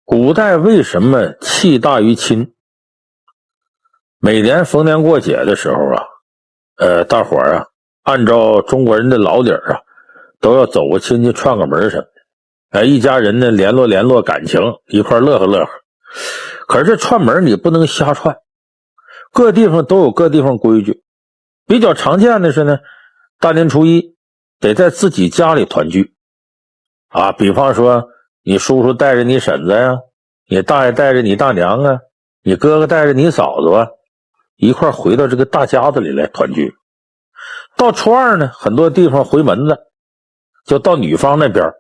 古代为什么气大于亲？每年逢年过节的时候啊，大伙儿啊，按照中国人的老理儿啊，都要走个亲戚串个门什么的。一家人呢联络感情，一块乐呵。可是这串门你不能瞎串，各地方都有各地方规矩。比较常见的是呢，大年初一得在自己家里团聚啊，比方说你叔叔带着你婶子呀，你大爷带着你大娘啊，你哥哥带着你嫂子啊，一块回到这个大家子里来团聚。到初二呢，很多地方回门子就到女方那边，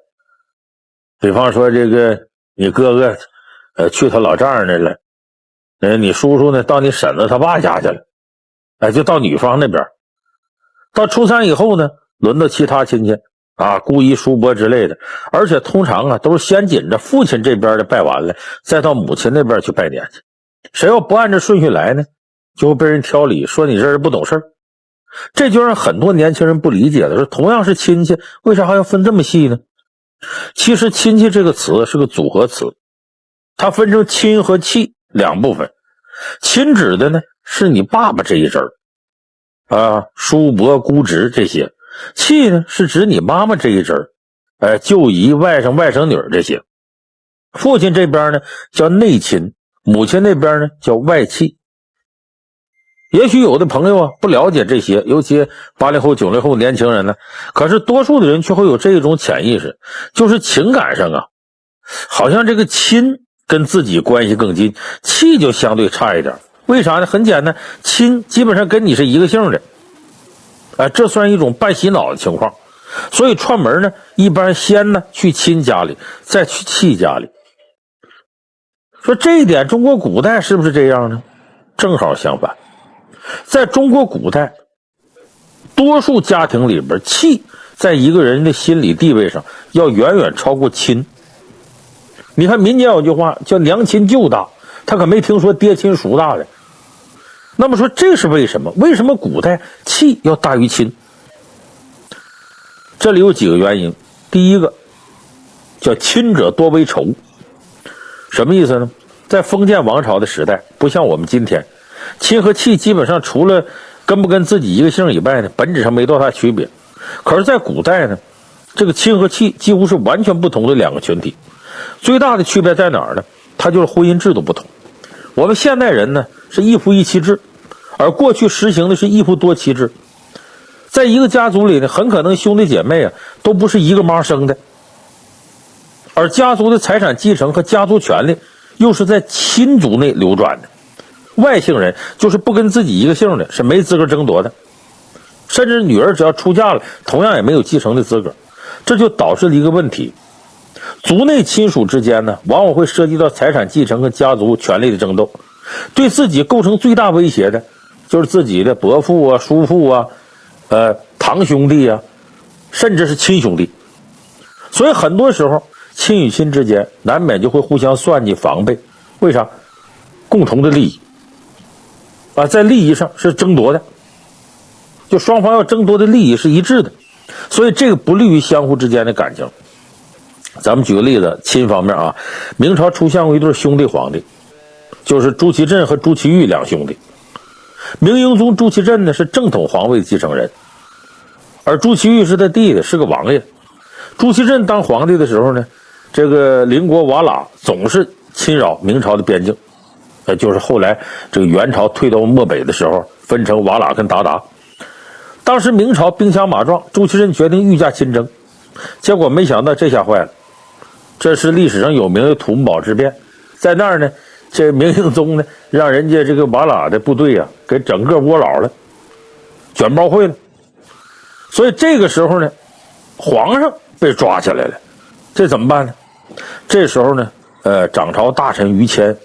比方说这个你哥哥去他老丈人那了，你叔叔呢到你婶子他爸家去了，就到女方那边。到初三以后呢，轮到其他亲戚啊，姑姨叔伯之类的，而且通常啊都是先紧着父亲这边的拜完了，再到母亲那边去拜年去。谁要不按这顺序来呢，就会被人挑理，说你这人不懂事儿。这就让很多年轻人不理解了，说同样是亲戚，为啥还要分这么细呢？其实亲戚这个词是个组合词，它分成亲和戚两部分。亲指的呢是你爸爸这一支儿叔伯姑侄这些，戚呢是指你妈妈这一支儿，舅姨外甥外甥女这些。父亲这边呢叫内亲，母亲那边呢叫外戚。也许有的朋友不了解这些，尤其80后90后年轻人呢，可是多数的人却会有这种潜意识，就是情感上好像这个亲跟自己关系更近，戚就相对差一点。为啥呢？很简单，亲基本上跟你是一个姓的，这算一种半洗脑的情况。所以串门呢，一般先呢去亲家里，再去戚家里。说这一点中国古代是不是这样呢？正好相反。在中国古代，多数家庭里边，戚在一个人的心理地位上要远远超过亲。你看民间有句话叫娘亲舅大，他可没听说爹亲叔大的。那么说这是为什么？为什么古代戚要大于亲？这里有几个原因。第一个叫亲者多为仇。什么意思呢？在封建王朝的时代，不像我们今天，亲和戚基本上除了跟不跟自己一个姓以外呢，本质上没多大区别。可是在古代呢，这个亲和戚几乎是完全不同的两个群体。最大的区别在哪儿呢？它就是婚姻制度不同。我们现代人呢是一夫一妻制，而过去实行的是一夫多妻制。在一个家族里呢，很可能兄弟姐妹都不是一个妈生的，而家族的财产继承和家族权利又是在亲族内流转的。外姓人就是不跟自己一个姓的，是没资格争夺的，甚至女儿只要出嫁了，同样也没有继承的资格。这就导致了一个问题，族内亲属之间呢，往往会涉及到财产继承和家族权力的争斗。对自己构成最大威胁的就是自己的伯父叔父堂兄弟甚至是亲兄弟。所以很多时候亲与亲之间难免就会互相算计防备。为啥？共同的利益在利益上是争夺的，就双方要争夺的利益是一致的，所以这个不利于相互之间的感情。咱们举个例子，亲方面明朝出现过一对兄弟皇帝，就是朱祁镇和朱祁钰两兄弟。明英宗朱祁镇呢是正统皇位的继承人，而朱祁钰是他弟弟，是个王爷。朱祁镇当皇帝的时候呢，这个邻国瓦剌总是侵扰明朝的边境，就是后来这个元朝退到漠北的时候，分成瓦剌跟鞑靼。当时明朝兵强马壮，朱祁镇决定御驾亲征，结果没想到这下坏了。这是历史上有名的土木堡之变，在那儿呢，这明英宗呢让人家这个瓦剌的部队给整个窝牢了，卷包会了。所以这个时候呢，皇上被抓起来了，这怎么办呢？这时候呢，掌朝大臣于谦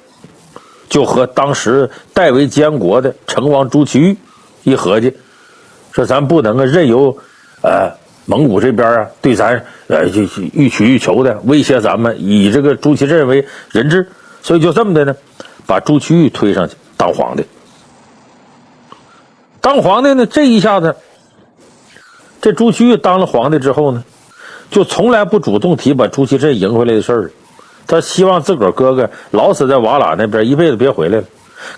就和当时代为监国的成王朱祁钰一合计，说咱不能任由蒙古这边对咱就欲取欲求的威胁咱们，以这个朱祁镇为人质，所以就这么的呢，把朱祁钰推上去当皇帝。当皇帝呢，这一下子，这朱祁钰当了皇帝之后呢，就从来不主动提把朱祁镇迎回来的事儿，他希望自个儿哥哥老死在瓦剌那边，一辈子别回来了。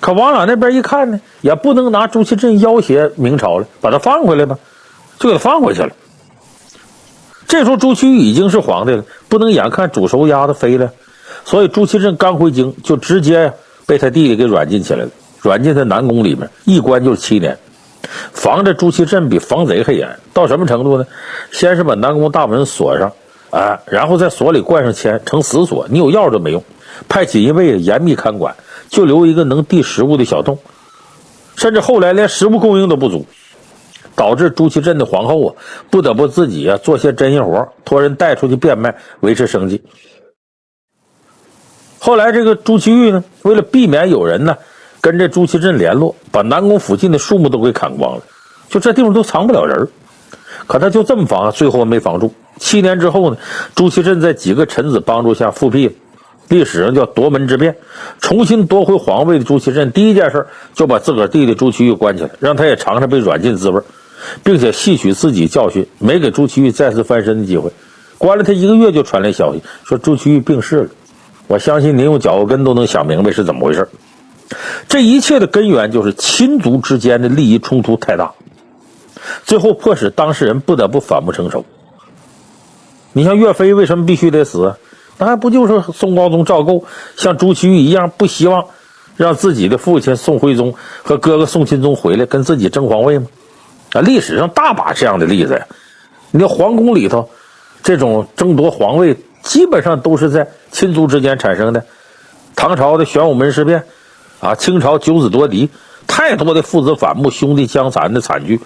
可瓦剌那边一看呢，也不能拿朱祁镇要挟明朝了，把他放回来吧，就给他放回去了。这时候朱祁钰已经是皇帝了，不能眼看煮熟鸭子飞了，所以朱祁镇刚回京就直接被他弟弟给软禁起来了，软禁在南宫里面，一关就是7年。防着朱祁镇比防贼还严，到什么程度呢？先是把南宫大门锁上，然后在锁里灌上铅，成死锁，你有钥都没用。派锦衣卫严密看管，就留一个能递食物的小洞，甚至后来连食物供应都不足，导致朱祁镇的皇后不得不自己做些针线活，托人带出去变卖维持生计。后来这个朱祁钰呢，为了避免有人呢跟这朱祁镇联络，把南宫附近的树木都给砍光了，就这地方都藏不了人。可他就这么防，最后没防住。7年之后呢，朱祁镇在几个臣子帮助下复辟了，历史上叫夺门之变。重新夺回皇位的朱祁镇第一件事就把自个儿弟弟朱祁钰关起来，让他也尝尝被软禁滋味，并且吸取自己教训，没给朱祁钰再次翻身的机会。关了他1个月就传来消息说朱祁钰病逝了。我相信您用脚后跟都能想明白是怎么回事。这一切的根源就是亲族之间的利益冲突太大，最后迫使当事人不得不反目成仇。你像岳飞为什么必须得死？那还不就是宋高宗赵构像朱祁钰一样，不希望让自己的父亲宋徽宗和哥哥宋钦宗回来跟自己争皇位吗？历史上大把这样的例子呀。你看皇宫里头这种争夺皇位基本上都是在亲族之间产生的。唐朝的玄武门事变清朝九子夺嫡，太多的父子反目、兄弟相残的惨剧。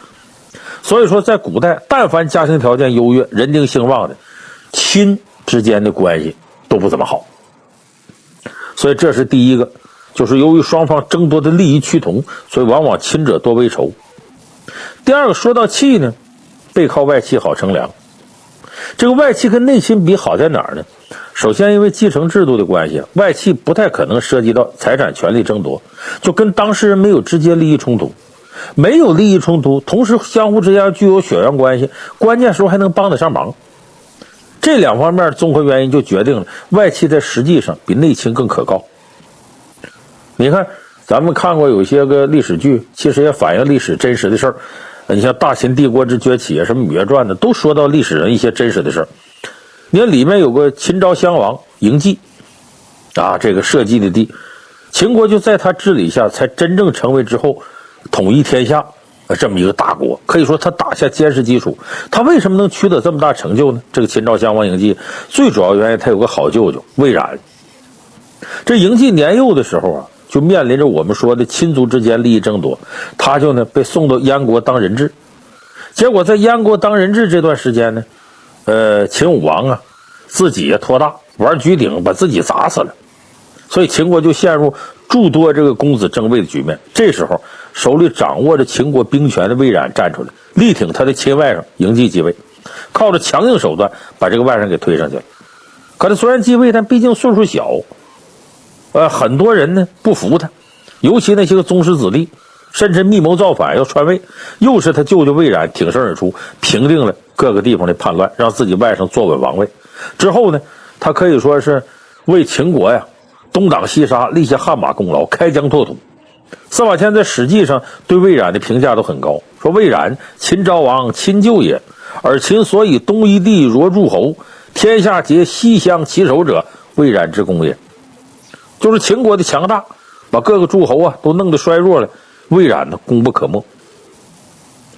所以说在古代，但凡家庭条件优越、人丁兴旺的，亲之间的关系都不怎么好。所以这是第一个，就是由于双方争夺的利益趋同，所以往往亲者多为仇。第二个，说到气呢，背靠外戚好乘凉。这个外戚跟内亲比好在哪儿呢？首先因为继承制度的关系，外戚不太可能涉及到财产权利争夺，就跟当事人没有直接利益冲突。没有利益冲突，同时相互之间具有血缘关系，关键时候还能帮得上忙。这两方面综合原因就决定了外戚在实际上比内亲更可靠。你看咱们看过有些个历史剧，其实也反映历史真实的事儿。你像大秦帝国之崛起什么芈月传的，都说到历史上一些真实的事儿。你看里面有个秦昭襄王嬴稷这个社稷的帝，秦国就在他治理下才真正成为之后统一天下这么一个大国，可以说他打下坚实基础。他为什么能取得这么大成就呢？这个秦昭襄王嬴稷最主要原因他有个好舅舅魏冉。这嬴稷年幼的时候就面临着我们说的亲族之间利益争夺，他就被送到燕国当人质。结果在燕国当人质这段时间呢，秦武王自己也托大玩举鼎，把自己砸死了。所以秦国就陷入诸多这个公子争位的局面。这时候手里掌握着秦国兵权的魏冉站出来，力挺他的亲外甥嬴稷继位，靠着强硬手段把这个外甥给推上去了。可他虽然继位，但毕竟岁数小，很多人呢不服他，尤其那些个宗室子弟，甚至密谋造反要篡位。又是他舅舅魏冉挺身而出，平定了各个地方的叛乱，让自己外甥坐稳王位。之后呢，他可以说是为秦国东挡西杀立下汗马功劳，开疆拓土。司马迁在史记上对魏冉的评价都很高，说魏冉秦昭王亲舅也，而秦所以东夷地若诸侯，天下皆西乡其首者，魏冉之功也。就是秦国的强大把各个诸侯都弄得衰弱了，魏冉呢功不可没。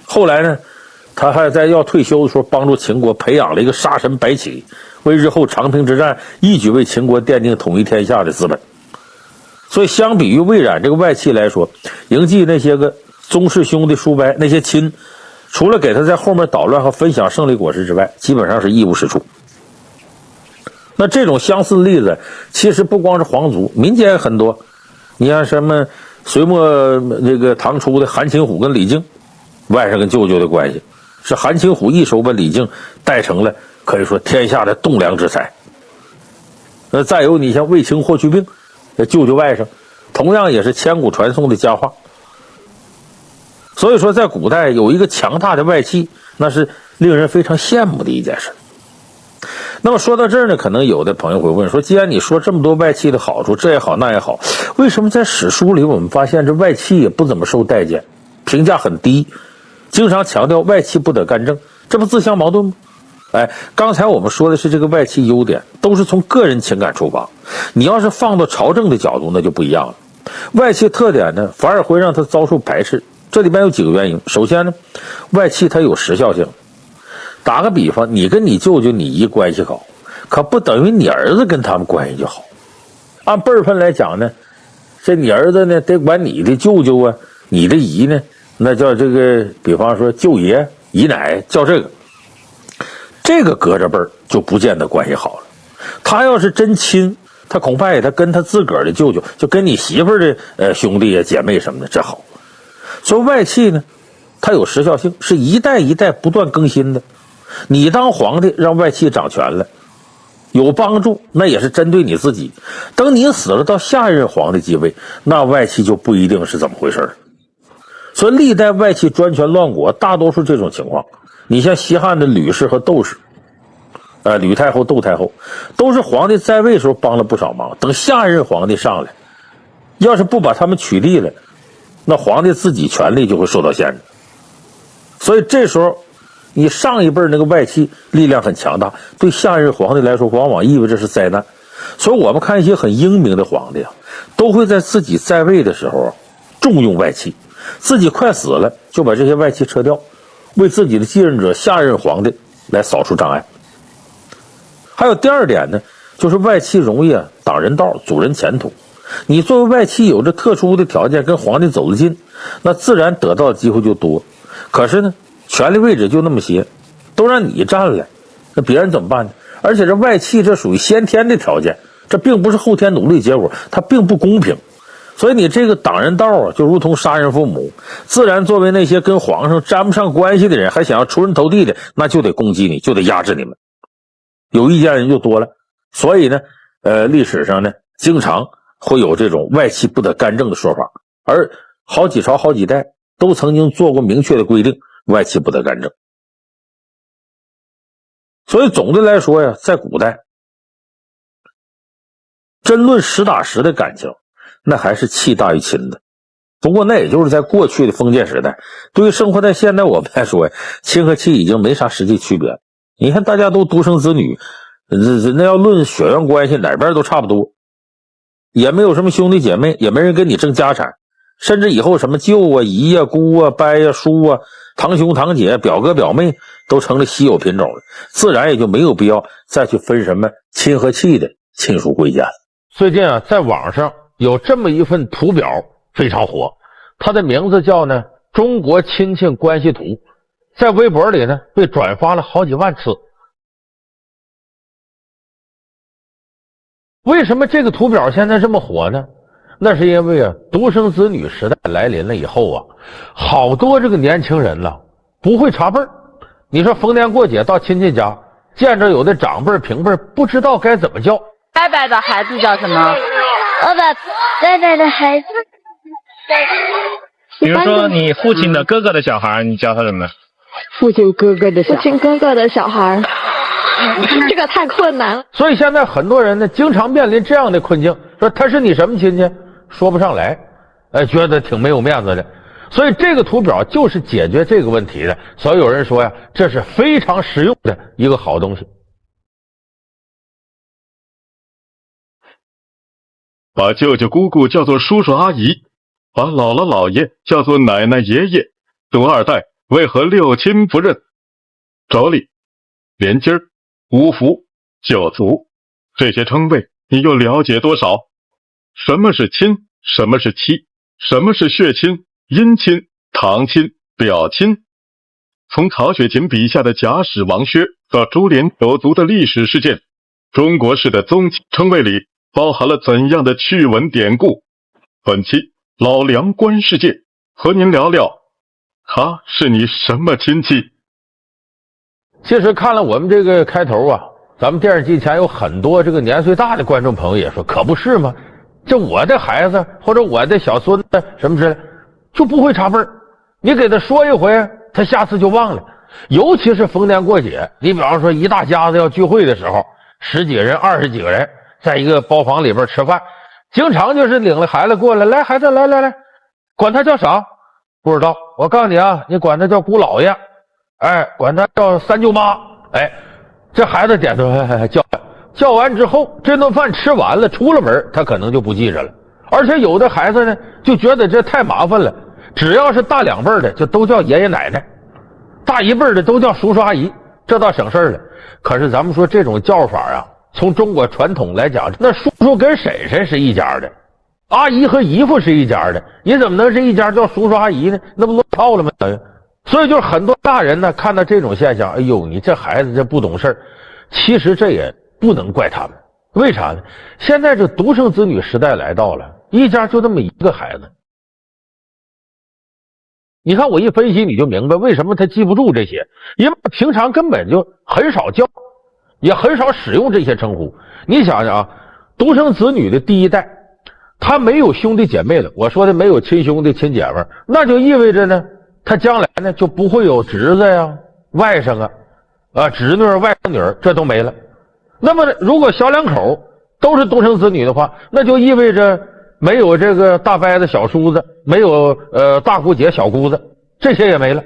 后来呢，他还在要退休的时候帮助秦国培养了一个杀神白起，为日后长平之战一举为秦国奠定统一天下的资本。所以相比于魏冉这个外戚来说，嬴稷那些个宗室兄弟叔伯那些亲，除了给他在后面捣乱和分享胜利果实之外，基本上是一无是处。那这种相似的例子其实不光是皇族，民间很多。你看什么隋末这个唐初的韩擒虎跟李靖，外甥跟舅舅的关系，是韩擒虎一手把李靖带成了可以说天下的栋梁之才。再有你像卫青霍去病，舅舅外甥，同样也是千古传颂的佳话。所以说在古代有一个强大的外戚，那是令人非常羡慕的一件事。那么说到这儿呢，可能有的朋友会问说，既然你说这么多外戚的好处，这也好那也好，为什么在史书里我们发现这外戚也不怎么受待见，评价很低，经常强调外戚不得干政，这不自相矛盾吗？刚才我们说的是这个外戚优点，都是从个人情感出发，你要是放到朝政的角度，那就不一样了。外戚特点呢，反而会让他遭受排斥，这里边有几个原因。首先呢，外戚它有时效性。打个比方，你跟你舅舅你姨关系好，可不等于你儿子跟他们关系就好。按辈分来讲呢，这你儿子呢得管你的舅舅啊，你的姨呢那叫这个，比方说舅爷姨奶叫这个隔着辈儿就不见得关系好了。他要是真亲，他恐怕也他跟他自个儿的舅舅，就跟你媳妇儿的兄弟啊姐妹什么的这好。所以外戚呢，它有时效性，是一代一代不断更新的。你当皇帝让外戚掌权了，有帮助，那也是针对你自己。等你死了，到下一任皇帝继位，那外戚就不一定是怎么回事了。所以历代外戚专权乱国，大多数这种情况。你像西汉的吕氏和窦氏，吕太后、窦太后，都是皇帝在位时候帮了不少忙。等下一任皇帝上来，要是不把他们取缔了，那皇帝自己权力就会受到限制。所以这时候，你上一辈那个外戚力量很强大，对下一任皇帝来说，往往意味着是灾难。所以我们看一些很英明的皇帝啊，都会在自己在位的时候重用外戚，自己快死了就把这些外戚撤掉，为自己的继任者下任皇帝来扫除障碍。还有第二点呢，就是外戚容易挡人道，阻人前途。你作为外戚有着特殊的条件，跟皇帝走得近，那自然得到的机会就多。可是呢，权力位置就那么些，都让你占了，那别人怎么办呢？而且这外戚这属于先天的条件，这并不是后天努力结果，它并不公平。所以你这个挡人道啊，就如同杀人父母，自然作为那些跟皇上沾不上关系的人，还想要出人头地的，那就得攻击你，就得压制你们。有意见人就多了。所以呢，历史上呢，经常会有这种外戚不得干政的说法，而好几朝好几代都曾经做过明确的规定，外戚不得干政。所以总的来说呀，在古代，真论实打实的感情，那还是戚大于亲的。不过那也就是在过去的封建时代，对于生活在现代我们来说呀，亲和戚已经没啥实际区别了。你看大家都独生子女，那要论血缘关系，哪边都差不多，也没有什么兄弟姐妹，也没人跟你争家产，甚至以后什么舅啊、姨啊、姑啊、伯啊、叔啊、堂兄堂姐、表哥表妹都成了稀有品种了，自然也就没有必要再去分什么亲和戚的亲属贵贱。最近在网上有这么一份图表非常火，它的名字叫呢中国亲戚关系图，在微博里呢被转发了好几万次。为什么这个图表现在这么火呢？那是因为独生子女时代来临了以后好多这个年轻人了不会查辈儿。你说逢年过节到亲戚家，见着有的长辈平辈不知道该怎么叫。伯伯的孩子叫什么？我把伯伯的孩子，比如说你父亲的哥哥的小孩，你叫他什么？父亲哥哥的小孩，这个太困难了。所以现在很多人呢，经常面临这样的困境，说他是你什么亲戚，说不上来，觉得挺没有面子的。所以这个图表就是解决这个问题的。所以有人说呀，这是非常实用的一个好东西。把舅舅姑姑叫做叔叔阿姨，把姥姥姥爷叫做奶奶爷爷，独二代为何六亲不认？妯娌、连襟儿、五福、九族，这些称谓你又了解多少？什么是亲？什么是戚？什么是血亲、姻亲、堂亲、表亲？从曹雪芹笔下的贾史王薛到株连九族的历史事件，中国式的宗亲称谓里包含了怎样的趣闻典故？本期老梁观世界和您聊聊，他是你什么亲戚？其实看了我们这个开头咱们电视机前有很多这个年岁大的观众朋友也说，可不是吗？这我的孩子或者我的小孙子什么之类就不会查辈儿，你给他说一回，他下次就忘了。尤其是逢年过节，你比方说一大家子要聚会的时候，10几个人、20几个人在一个包房里边吃饭，经常就是领了孩子过来，来孩子来，管他叫啥不知道，我告诉你啊，你管他叫姑姥爷，哎，管他叫三舅妈，哎，这孩子点头叫完之后，这顿饭吃完了，出了门他可能就不记着了。而且有的孩子呢就觉得这太麻烦了，只要是大2辈的就都叫爷爷奶奶，大1辈的都叫叔叔阿姨，这倒省事了。可是咱们说这种叫法啊，从中国传统来讲，那叔叔跟婶婶是一家的，阿姨和姨父是一家的，你怎么能是一家叫叔叔阿姨呢？那不乱套了吗？所以就是很多大人呢看到这种现象，哎呦，你这孩子这不懂事，其实这也不能怪他们。为啥呢？现在这独生子女时代来到了，一家就这么一个孩子。你看我一分析你就明白为什么他记不住这些，因为平常根本就很少叫，也很少使用这些称呼。你想想啊，独生子女的第一代，他没有兄弟姐妹了，我说的没有亲兄弟亲姐妹，那就意味着呢，他将来呢就不会有侄子呀、外甥啊、侄女、外甥女，这都没了。那么如果小两口都是独生子女的话，那就意味着没有这个大伯子、小叔子，没有大姑姐、小姑子，这些也没了。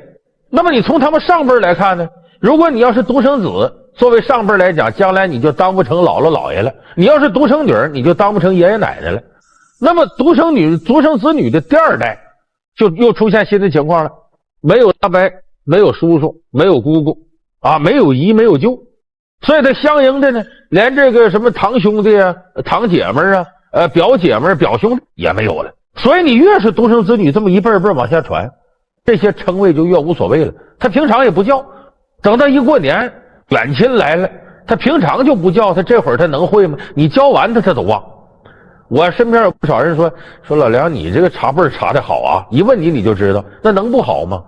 那么你从他们上辈来看呢，如果你要是独生子，作为上辈来讲，将来你就当不成姥姥姥爷了；你要是独生女，你就当不成爷爷奶奶了。那么独生子女的第2代就又出现新的情况了，没有大伯，没有叔叔，没有姑姑啊，没有姨，没有舅，所以他相应的呢，连这个什么堂兄弟啊、堂姐们啊、表姐们、表兄弟也没有了。所以你越是独生子女这么一辈辈往下传，这些称谓就越无所谓了。他平常也不叫，等到一过年远亲来了，他平常就不叫，他这会儿他能会吗？你教完他都忘。我身边有不少人说老梁，你这个查辈查得好啊，一问你就知道，那能不好吗？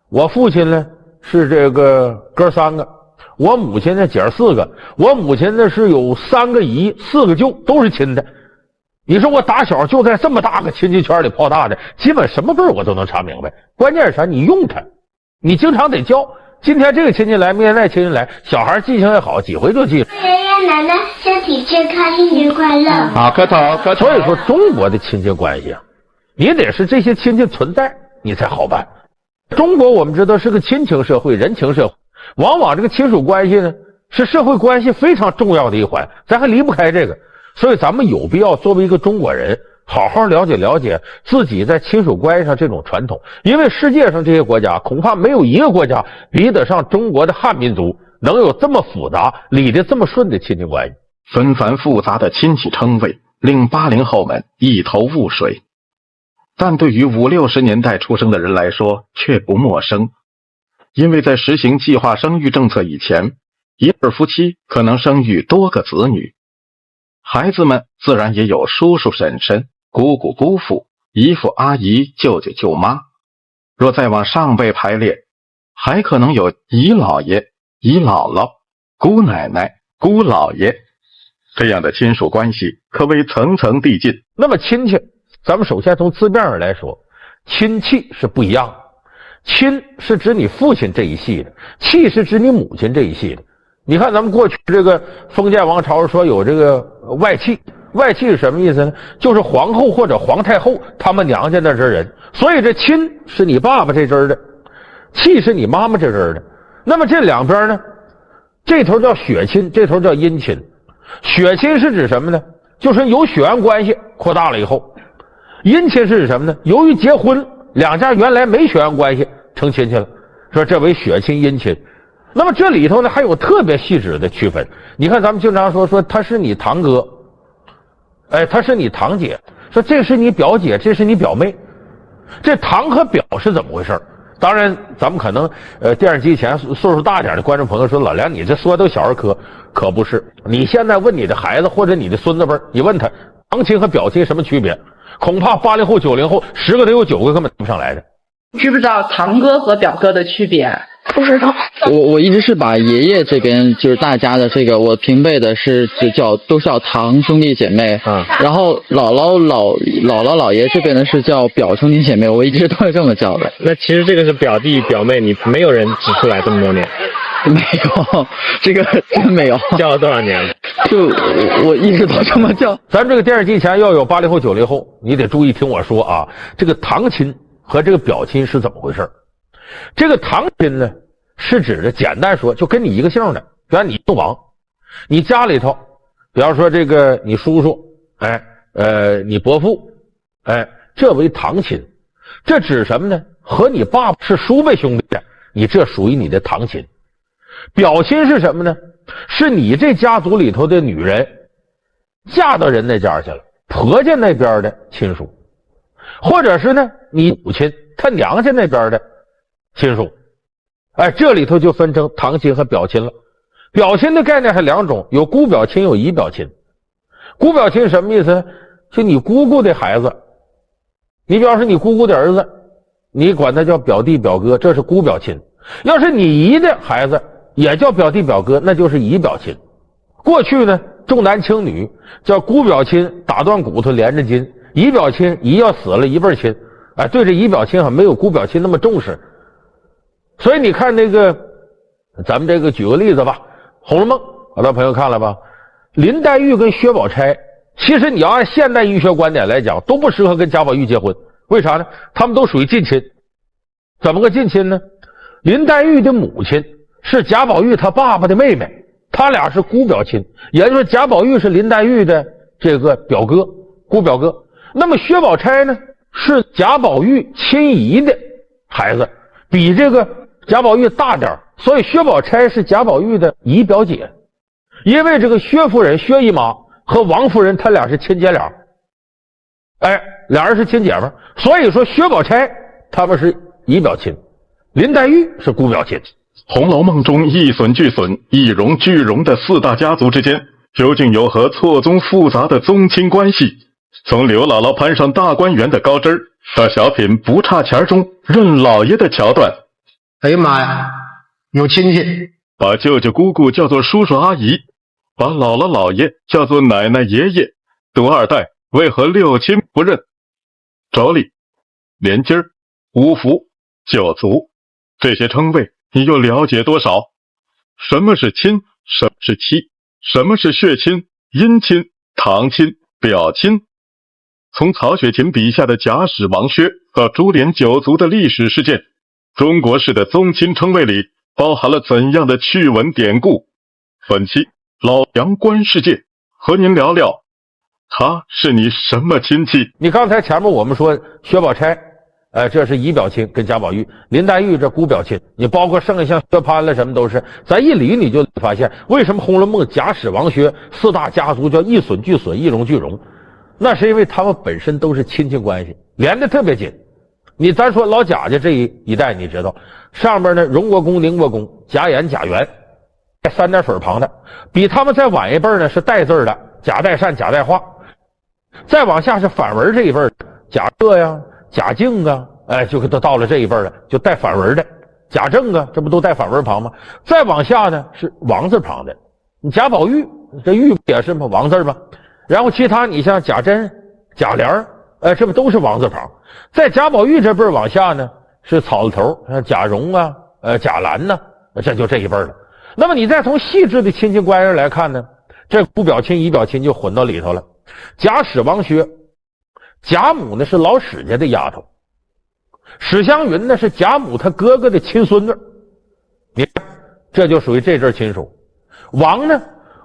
我父亲呢是这个哥3个，我母亲呢姐儿4个，我母亲呢是有3个姨4个舅，都是亲的。你说我打小就在这么大个亲戚圈里泡大的，基本什么辈我都能查明白。关键是啥？你用它，你经常得教。今天这个亲戚来，明天那亲戚来，小孩记性也好，几回就记。爷爷奶奶身体健康，新年快乐。好，磕头。所以说中国的亲戚关系啊，你得是这些亲戚存在，你才好办。中国我们知道是个亲情社会、人情社会，往往这个亲属关系呢是社会关系非常重要的一环，咱还离不开这个。所以咱们有必要作为一个中国人，好好了解了解自己在亲属关系上这种传统，因为世界上这些国家恐怕没有一个国家比得上中国的汉民族能有这么复杂、理得这么顺的亲戚关系。纷繁复杂的亲戚称谓令80后们一头雾水，但对于50、60年代出生的人来说却不陌生，因为在实行计划生育政策以前，一对夫妻可能生育多个子女，孩子们自然也有叔叔婶婶、姑姑姑父、姨父阿姨、舅舅舅妈。若再往上辈排列，还可能有姨姥爷、姨姥姥、姑奶奶、姑姥爷，这样的亲属关系可谓层层递进。那么亲戚，咱们首先从字面上来说，亲戚是不一样的。亲是指你父亲这一系的，戚是指你母亲这一系的。你看咱们过去这个封建王朝说有这个外戚，外戚是什么意思呢？就是皇后或者皇太后他们娘家那支人，所以这亲是你爸爸这支的，戚是你妈妈这支的。那么这两边呢，这头叫血亲，这头叫姻亲。血亲是指什么呢？就是有血缘关系扩大了以后。姻亲是指什么呢？由于结婚，两家原来没血缘关系成亲戚了，说这为血亲姻亲。那么这里头呢还有特别细致的区分。你看咱们经常说他是你堂哥，哎，他是你堂姐，说这是你表姐，这是你表妹。这堂和表是怎么回事？当然咱们可能电视机前岁数大点的观众朋友说，老梁你这说都小儿科，可不是。你现在问你的孩子或者你的孙子辈，你问他堂亲和表亲什么区别，恐怕80后90后10个得有9个根本不上来的。知不知道堂哥和表哥的区别？不知道。我一直是把爷爷这边就是大家的这个我平辈的是都是叫堂兄弟姐妹，然后姥姥姥爷这边的是叫表兄弟姐妹，我一直都是这么叫的。那其实这个是表弟表妹，你没有人指出来这么多年？没有，这个真没有。叫了多少年了？就我一直都这么叫。咱们这个电视机前要有80后、90后，你得注意听我说啊，这个堂亲和这个表亲是怎么回事？这个堂亲呢，是指的简单说，就跟你一个姓的，比方你姓王，你家里头，比方说这个你叔叔，你伯父，这为堂亲。这指什么呢？和你爸爸是叔辈兄弟的，你这属于你的堂亲。表亲是什么呢？是你这家族里头的女人嫁到人那家去了，婆家那边的亲属，或者是呢你母亲她娘家那边的亲属。这里头就分成堂亲和表亲了。表亲的概念还两种，有姑表亲，有姨表亲。姑表亲什么意思呢？就你姑姑的孩子，你比方说你姑姑的儿子，你管他叫表弟表哥，这是姑表亲。要是你姨的孩子也叫表弟表哥，那就是姨表亲。过去呢重男轻女，叫姑表亲打断骨头连着筋，姨表亲姨要死了一辈亲，对这姨表亲没有姑表亲那么重视。所以你看那个咱们这个举个例子吧，红楼梦好多朋友看了吧，林黛玉跟薛宝钗，其实你要按现代医学观点来讲都不适合跟贾宝玉结婚。为啥呢？他们都属于近亲。怎么个近亲呢？林黛玉的母亲是贾宝玉他爸爸的妹妹，他俩是姑表亲，也就是贾宝玉是林黛玉的这个表哥，姑表哥。那么薛宝钗呢，是贾宝玉亲姨的孩子，比这个贾宝玉大点，所以薛宝钗是贾宝玉的姨表姐。因为这个薛夫人薛姨妈和王夫人他俩是亲姐俩，俩人是亲姐妹，所以说薛宝钗他们是姨表亲，林黛玉是姑表亲。《红楼梦》中一损俱损、一荣俱荣的四大家族之间，究竟有何错综复杂的宗亲关系？从刘姥姥攀上大观园的高枝儿，到小品不差钱中认老爷的桥段。哎呀妈呀，有亲戚！把舅舅姑姑叫做叔叔阿姨，把姥姥姥爷叫做奶奶爷爷，独二代为何六亲不认？妯娌、连襟儿、五福、九族，这些称谓你又了解多少？什么是亲？什么是戚？什么是血亲、姻亲、堂亲、表亲？从曹雪芹笔下的贾史王薛到株连九族的历史事件，中国式的宗亲称谓里包含了怎样的趣闻典故？本期老杨观世界和您聊聊，他是你什么亲戚？你刚才前面我们说薛宝钗这是姨表亲跟贾宝玉，林黛玉这姑表亲，你包括剩下像薛蟠了什么都是。咱一捋你就发现为什么《红楼梦》贾史王薛四大家族叫一损俱损、一荣俱荣，那是因为他们本身都是亲戚关系，连得特别紧。咱说老贾家这一代，你知道上边呢荣国公、宁国公、贾演、贾元，带3点水旁的，比他们再晚一辈呢是带字的贾代善、贾代化，再往下是反文这一辈，贾赦呀、贾敬啊，就都到了这一辈了，就带反文的贾政啊，这不都带反文旁吗？再往下呢是王字旁的，贾宝玉这玉也是吗？王字吗？然后其他你像贾珍、贾琏，这不都是王字旁？在贾宝玉这辈往下呢是草字头，贾蓉啊、贾兰呢，这就这一辈了。那么你再从细致的亲戚关系来看呢，这姑表亲、姨表亲就混到里头了。贾史王薛，贾母呢是老史家的丫头，史湘云呢是贾母他哥哥的亲孙子，你看这就属于这阵亲属。王呢，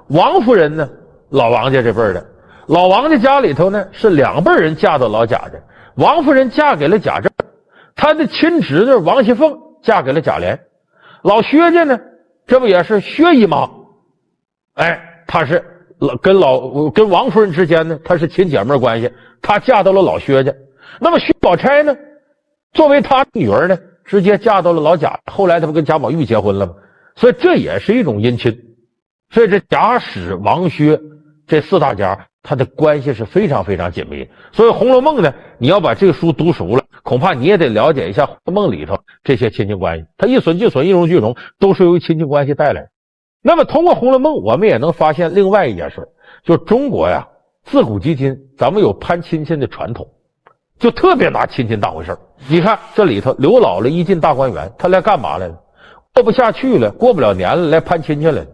王夫人呢，老王家这辈的，老王家家里头呢是2辈人嫁到老贾家，王夫人嫁给了贾政，他的亲侄子王熙凤嫁给了贾琏。老薛家呢，这不也是薛姨妈，他是跟王夫人之间呢，她是亲姐妹关系，她嫁到了老薛家。那么薛宝钗呢，作为她女儿呢，直接嫁到了老贾，后来她不跟贾宝玉结婚了吗？所以这也是一种姻亲。所以这贾史王薛这4大家，他的关系是非常非常紧密。所以《红楼梦》呢，你要把这个书读熟了，恐怕你也得了解一下《红楼梦》里头这些亲戚关系，它一损俱损，一荣俱荣，都是由于亲戚关系带来的。那么通过《红楼梦》，我们也能发现另外一件事，就是中国呀，自古及今，咱们有攀亲戚的传统，就特别拿亲戚当回事儿。你看这里头，刘姥姥一进大观园，她来干嘛来了？过不下去了，过不了年了，来攀亲戚来了。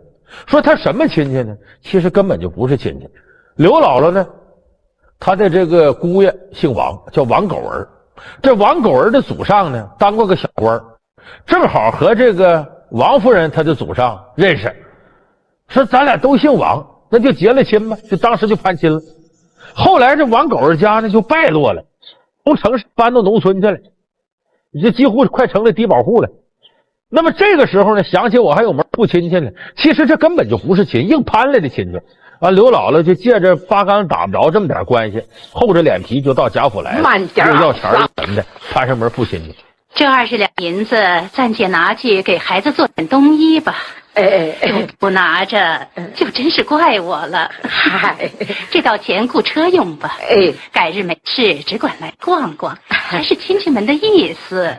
说她什么亲戚呢？其实根本就不是亲戚。刘姥姥呢，她的这个姑爷姓王，叫王狗儿。这王狗儿的祖上呢，当过个小官，正好和这个王夫人她的祖上认识，说咱俩都姓王，那就结了亲吧，就当时就攀亲了。后来这王狗儿家呢就败落了，从城市搬到农村去了，这几乎快成了低保户了。那么这个时候呢，想起我还有门不亲戚呢，其实这根本就不是亲，硬攀来的亲戚。刘姥姥就借着八竿打不着这么点关系，厚着脸皮就到贾府来了，又要钱又什么的，攀上门付亲戚。这20两银子暂且拿去给孩子做点冬衣吧。不拿着就真是怪我了。嗨，这道钱雇车用吧。改日没事只管来逛逛，还是亲戚们的意思。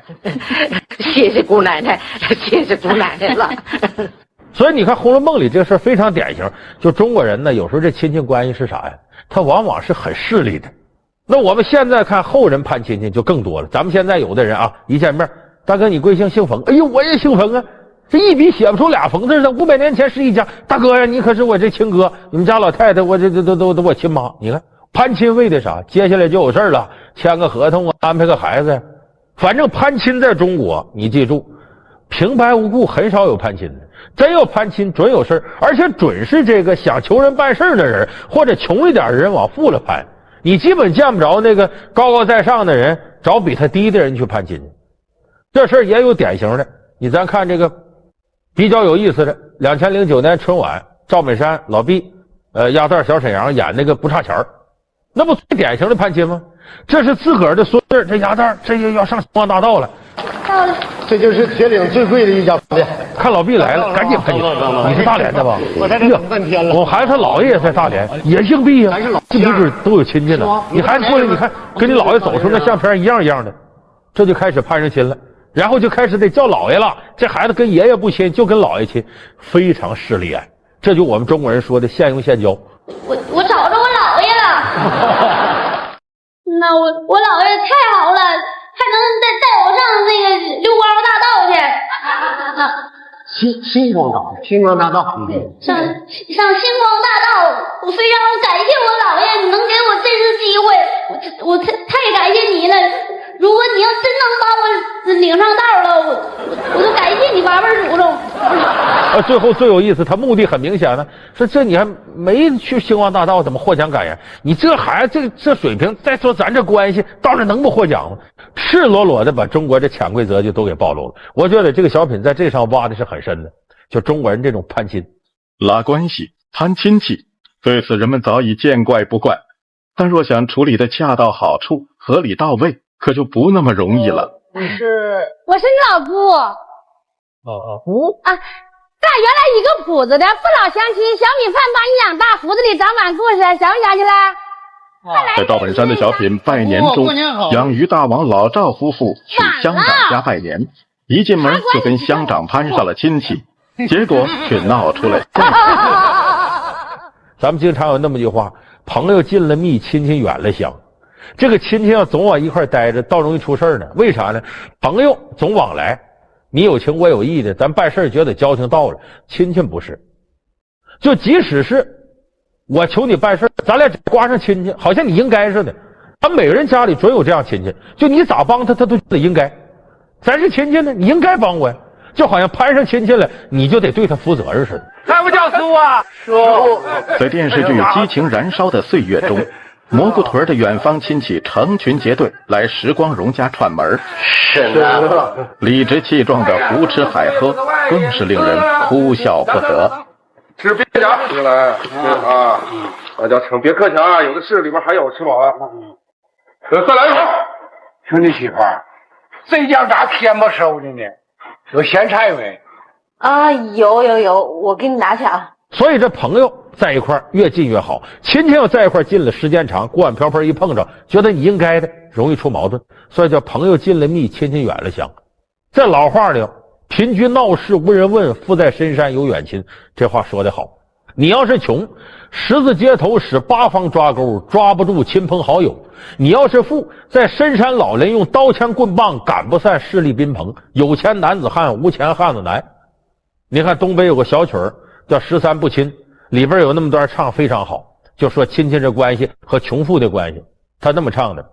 谢谢姑奶奶，谢谢姑奶奶了。所以你看《红楼梦》里这个事非常典型，就中国人呢，有时候这亲戚关系是啥呀？他往往是很势利的。那我们现在看后人攀亲戚就更多了。咱们现在有的人啊，一见面，大哥你贵姓？姓冯？哎呦，我也姓冯啊！这一笔写不出俩冯字的，500年前是一家。大哥呀，你可是我这亲哥，你们家老太太，我这都我亲妈。你看攀亲为的啥？接下来就有事了，签个合同啊，安排个孩子呀。反正攀亲在中国，你记住，平白无故很少有攀亲的。真要攀亲准有事，而且准是这个想求人办事的人，或者穷一点的人往富了攀。你基本见不着那个高高在上的人找比他低的人去攀亲去。这事也有典型的，咱看这个比较有意思的2009年春晚，赵本山、老毕、鸭蛋、小沈阳演那个不差钱儿，那不最典型的攀亲吗？这是自个儿的孙子，这鸭蛋这要上星光大道了。到了，这就是铁岭最贵的一家店。看老毕来了，赶紧喷你！你是大连的吧？我在这等半天了。我孩子他姥爷也在大连，也姓毕呀，这没准都有亲戚呢。你孩子过来，你看跟你姥爷走出那相片一样一样的，这就开始攀上亲了，然后就开始得叫姥爷了。这孩子跟爷爷不亲，就跟姥爷亲，非常势利眼。这就我们中国人说的现用现交。我找着我姥爷了。那我姥爷太好了。还能带我上那个溜光大道去。星光大道。上星光大道，我非常感谢我姥爷能给我这次机会，我太感谢你了。如果你要真能把我领上道了，我就感谢你八辈祖宗。最后最有意思，他目的很明显呢，说这你还没去星光大道，怎么获奖感言？你这孩子这水平，再说咱这关系，到底能不获奖吗？赤裸裸的把中国这潜规则就都给暴露了。我觉得这个小品在这上挖的是很深的，就中国人这种攀亲、拉关系、攀亲戚，对此人们早已见怪不怪，但若想处理的恰到好处、合理到位，可就不那么容易了。我是你老姑。姑啊，咱原来一个铺子的，父老乡亲，小米饭把你养大，府子里长满故事，想不想起来？在赵本山的小品《拜年》中，养鱼大王老赵夫妇去乡长家拜年，一进门就跟乡长攀上了亲戚，结果却闹出了咱们经常有那么句话，朋友近了密，亲戚远了乡。这个亲戚要总往一块待着，倒容易出事呢。为啥呢？朋友总往来，你有情我有意的，咱办事觉得交情到了。亲戚不是，就即使是我求你办事，咱俩挂上亲戚，好像你应该似的。咱每个人家里准有这样亲戚，就你咋帮他，他都觉得应该。咱是亲戚呢，你应该帮我呀。就好像攀上亲戚了，你就得对他负责任似的。还不叫叔啊？叔。在电视剧《激情燃烧的岁月》中，蘑菇屯的远方亲戚成群结队来石光荣家串门，理直气壮的胡吃海喝，更是令人哭笑不得。吃别夹，进来啊！大家请别客气啊，有的是，里边还有，吃饱了。再来一口。兄弟媳妇儿，这家咋天不收的呢？有咸菜没？啊，有，我给你拿去啊。所以这朋友在一块越近越好，亲戚要在一块近了时间长，锅碗瓢盆一碰着，觉得你应该的，容易出矛盾。所以叫朋友近了密，亲戚远了乡。在老话里，贫居闹市无人问，富在深山有远亲。这话说得好。你要是穷，十字街头使八方抓钩，抓不住亲朋好友；你要是富，在深山老林用刀枪棍棒赶不散势力宾朋。有钱男子汉，无钱汉子难。你看东北有个小曲儿叫《十三不亲》，里边有那么段唱非常好，就说亲戚这关系和穷富的关系。他那么唱的：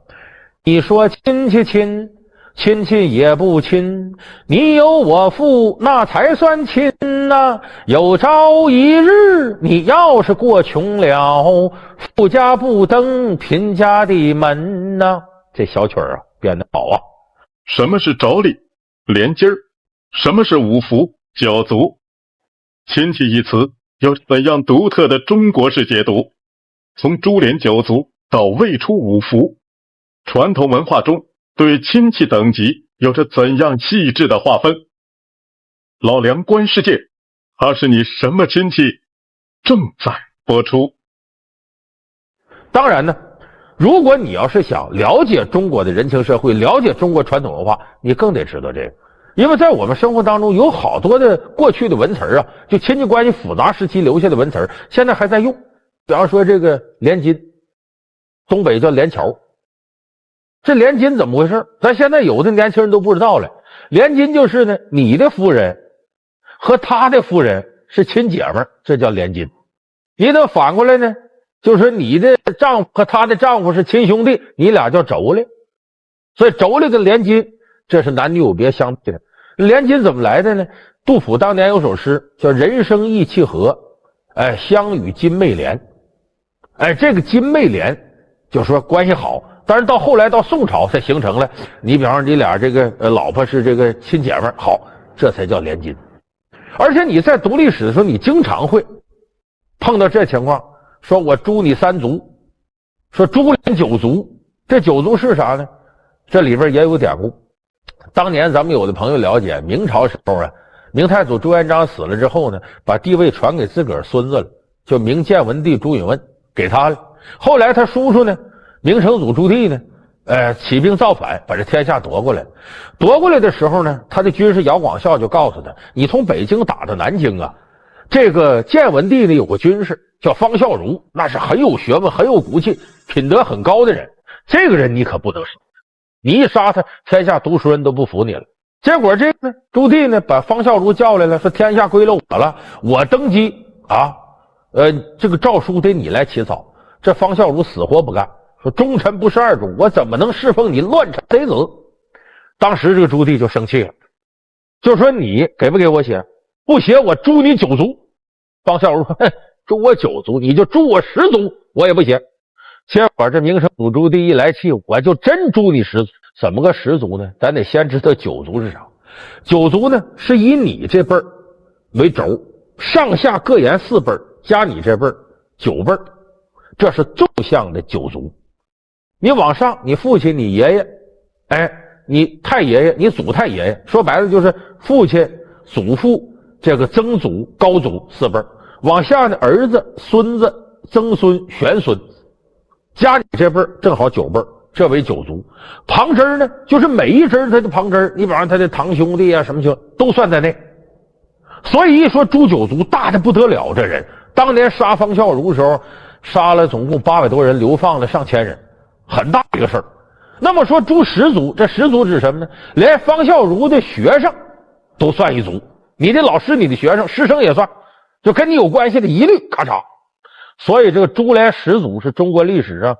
你说亲戚亲，亲戚也不亲，你有我富那才算亲啊。有朝一日你要是过穷了，富家不登贫家的门啊。这小曲儿啊编得好啊。什么是妯娌、连襟儿？什么是五福、九族？亲戚一词有怎样独特的中国式解读？从株连九族到未出五福，传统文化中对亲戚等级有着怎样细致的划分？老梁观世界，他是你什么亲戚？正在播出。当然呢，如果你要是想了解中国的人情社会，了解中国传统文化，你更得知道这个。因为在我们生活当中有好多的过去的文词啊，就亲戚关系复杂时期留下的文词，现在还在用。比方说这个连襟，东北叫连桥。这连襟怎么回事？咱现在有的年轻人都不知道了。连襟就是呢，你的夫人和他的夫人是亲姐们，这叫连襟。你等反过来呢，就是你的丈夫和他的丈夫是亲兄弟，你俩叫妯娌。所以妯娌跟连襟这是男女有别相对的。连襟怎么来的呢？杜甫当年有首诗叫人生意气和，相与金妹连。这个金妹连就说关系好，但是到后来到宋朝才形成了，你比方说你俩这个老婆是这个亲姐妹，好，这才叫连襟。而且你在读历史的时候，你经常会碰到这情况，说我诛你三族，说株连九族。这九族是啥呢？这里边也有典故。当年咱们有的朋友了解，明朝时候啊，明太祖朱元璋死了之后呢，把帝位传给自个儿孙子了，就明建文帝朱允炆给他了。后来他叔叔呢，明成祖朱棣呢，起兵造反，把这天下夺过来。夺过来的时候呢，他的军师姚广孝就告诉他，你从北京打到南京啊，这个建文帝呢有个军士叫方孝孺，那是很有学问、很有骨气、品德很高的人，这个人你可不能杀，你一杀他，天下读书人都不服你了。结果这个朱棣呢，把方孝孺叫来了，说天下归了我了，我登基啊，这个诏书得你来起草。这方孝孺死活不干，说忠臣不是二主，我怎么能侍奉你乱臣贼子？当时这个朱棣就生气了，就说你给不给我写？不写我诛你九族。方孝孺说，哼，诛我九族，你就诛我10族，我也不写。结果这明成祖朱棣一来气，我就真诛你10族。怎么个10族呢？咱得先知道九族是啥。九族呢，是以你这辈儿为轴，上下各沿4辈儿，加你这辈儿9辈儿，这是纵向的九族。你往上，你父亲、你爷爷，你太爷爷、你祖太爷爷，说白了就是父亲、祖父、这个曾祖、高祖4辈儿。往下呢，儿子、孙子、曾孙、玄孙，加你这辈儿正好9辈儿，这为9族。旁支呢，就是每一支他的旁支，你比方他的堂兄弟啊什么都算在内。所以一说诛9族，大的不得了。这人当年杀方孝孺的时候，杀了总共800多人，流放了上千人，很大一个事儿。那么说诛10族，这10族指什么呢？连方孝孺的学生都算一族，你的老师、你的学生、师生也算，就跟你有关系的一律咔嚓。所以这个株连10族是中国历史上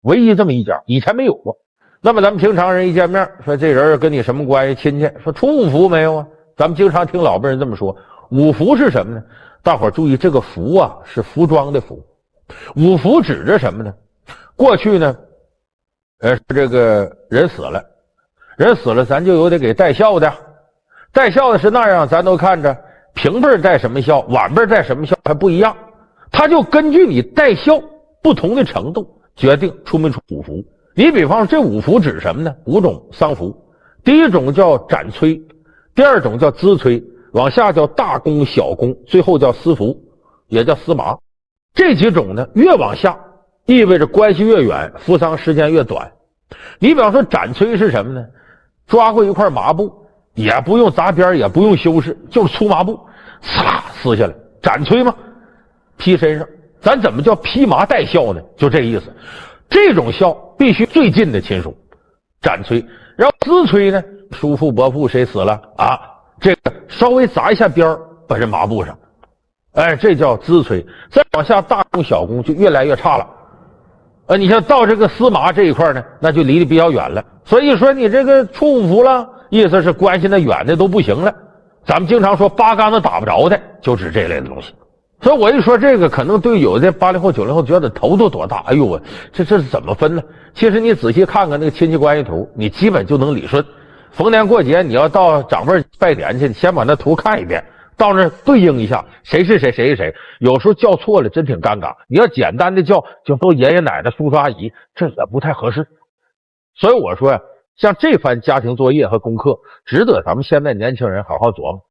唯一这么一家，以前没有过。那么咱们平常人一见面，说这人跟你什么关系？亲戚，说出五福没有啊？咱们经常听老辈人这么说。五福是什么呢？大伙儿注意，这个福啊是服装的服。五福指着什么呢？过去呢，这个人死了，咱就有得给带孝的。带孝的是那样，咱都看着平辈带什么孝，晚辈带什么孝还不一样。他就根据你带孝不同的程度，决定出没出五福。你比方这5福指什么呢？5种丧服。第一种叫斩催，第二种叫资催，往下叫大功小功，最后叫私服。也叫司马。这几种呢，越往下意味着关系越远，扶丧时间越短。你比方说斩崔是什么呢？抓过一块麻布，也不用砸边，也不用修饰，就是粗麻布，呲撕下来，斩崔嘛，披身上。咱怎么叫披麻戴孝呢？就这意思。这种孝必须最近的亲属斩崔，然后资崔呢，叔父伯父谁死了啊，这个稍微砸一下边把这麻布上，哎，这叫资崔。再往下大功小功就越来越差了。你像到这个司马这一块呢，那就离得比较远了。所以说你这个出服了，意思是关系那远的都不行了。咱们经常说八竿子打不着的，就指这类的东西。所以我一说这个，可能对有的80后、90后觉得头都多大，哎呦我这是怎么分呢？其实你仔细看看那个亲戚关系图，你基本就能理顺。逢年过节你要到长辈拜年去，先把那图看一遍，到那对应一下谁是谁谁是谁。有时候叫错了真挺尴尬，你要简单的叫就都爷爷奶奶叔叔阿姨，这也不太合适。所以我说呀，像这番家庭作业和功课值得咱们现在年轻人好好琢磨。